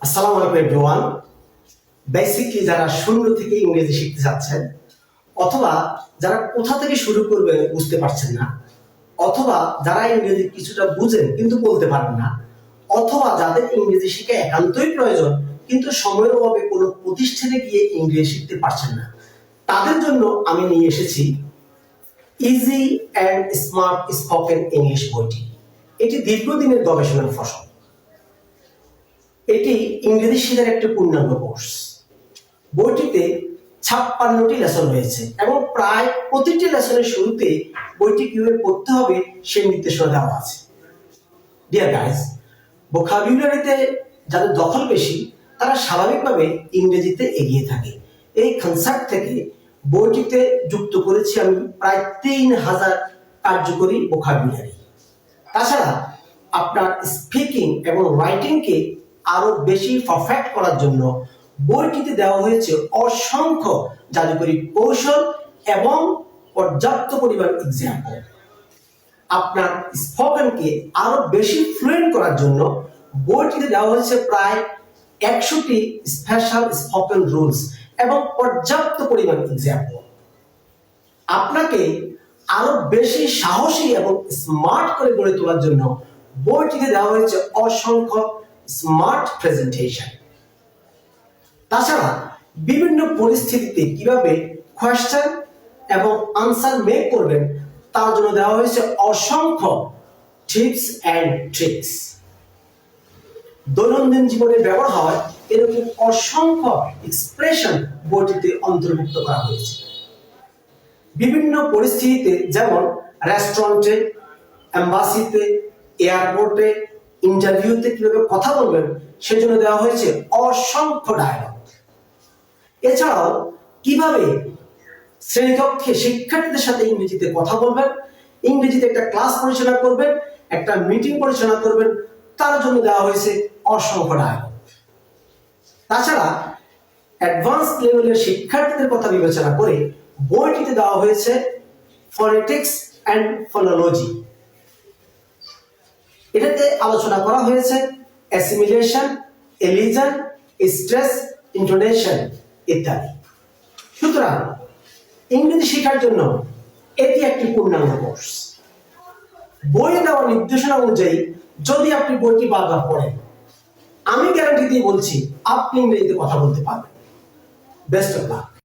আসসালামু আলাইকুম everyone. Basically যারা শূন্য থেকে ইংরেজি শিখতে যাচ্ছেন, অথবা যারা কোথা থেকে শুরু করবে বুঝতে পারছেন না, অথবা যারা ইংরেজি কিছুটা বুঝেন কিন্তু বলতে পারেন না, অথবা যাদের ইংরেজি শিখা একান্তই প্রয়োজন কিন্তু সময়ের অভাবে কোনো প্রতিষ্ঠানে গিয়ে ইংরেজি শিখতে পারছেন না, তাদের জন্য আমি নিয়ে এসেছি easy and smart spoken English বইটি। এটি দীর্ঘদিনের গবেষণার ফসল। এটি ইংরেজি শেখার একটি পূর্ণাঙ্গ কোর্স। বইটিতে 56টি লেসন রয়েছে এবং প্রায় প্রতিটি লেসনের শুরুতে বইটি কিভাবে পড়তে হবে সেই নির্দেশনা দেওয়া আছে। ডিয়ার গাইস, ভোকাবুলারিতে যাদের দখল বেশি তারা স্বাভাবিকভাবে ইংরেজিতে এগিয়ে থাকে। এই কনসেপ্ট থেকে বইটিতে যুক্ত করেছি আমি প্রায় 3000 কার্যকরী ভোকাবুলারি। তাছাড়া আপনার স্পিকিং এবং রাইটিংকে আরো বেশি পারফেক্ট করার জন্য বইটিতে দেওয়া হয়েছে অসংখ্য জাদুকরী কৌশল এবং পর্যাপ্ত পরিমাণ এক্সাম্পল। আপনার স্পোকেনকে আরো বেশি ফ্লুয়েন্ট করার জন্য বইটিতে দেওয়া হয়েছে প্রায় 100টি স্পেশাল স্পোকেন রুলস এবং পর্যাপ্ত পরিমাণ এক্সাম্পল। আপনাকে আরো বেশি সাহসী এবং স্মার্ট করে গড়ে তোলার জন্য বইটিতে দেওয়া হয়েছে অসংখ্য স্মার্ট প্রেজেন্টেশন। তাছাড়া বিভিন্ন পরিস্থিতিতে কিভাবে কোয়েশ্চেন এবং আনসার মেক করবেন তার জন্য দেওয়া হয়েছে অসংখ্য টিপস এন্ড ট্রিক্স। দৈনন্দিন জীবনে ব্যবহার হয় এরকম অসংখ্য এক্সপ্রেশন বইটিতে অন্তর্ভুক্ত করা হয়েছে। বিভিন্ন পরিস্থিতিতে, যেমন রেস্টুরেন্টে, এম্বাসিতে, এয়ারপোর্টে, ইন্টারভিউতে কিভাবে কথা বলবেন সেজন্য দেওয়া হয়েছে অসংখ্য ডায়লগ। এছাড়াও কিভাবে শ্রেণীকক্ষে শিক্ষার্থীদের সাথে ইংরেজিতে কথা বলবেন, ইংরেজিতে একটা ক্লাস পরিচালনা করবেন, একটা মিটিং পরিচালনা করবেন, তার জন্য দেওয়া হয়েছে অসংখ্য ডায়লগ। তাছাড়া অ্যাডভান্স লেভেলের শিক্ষার্থীদের কথা বিবেচনা করে বইটিতে দেওয়া হয়েছে ফনেটিক্স এন্ড ফোনোলজি। এটাতে আলোচনা করা হয়েছে অ্যাসিমিলেশন, এলিজন, স্ট্রেস, ইন্টোনেশন ইত্যাদি। সুতরাং ইংরেজি শেখার জন্য এটি একটি পূর্ণাঙ্গ কোর্স। বইয়ে দেওয়া নির্দেশনা অনুযায়ী যদি আপনি বইটি বারবার পড়েন, আমি গ্যারান্টি দিয়ে বলছি আপনি ইংরেজিতে কথা বলতে পারবেন। Best of luck.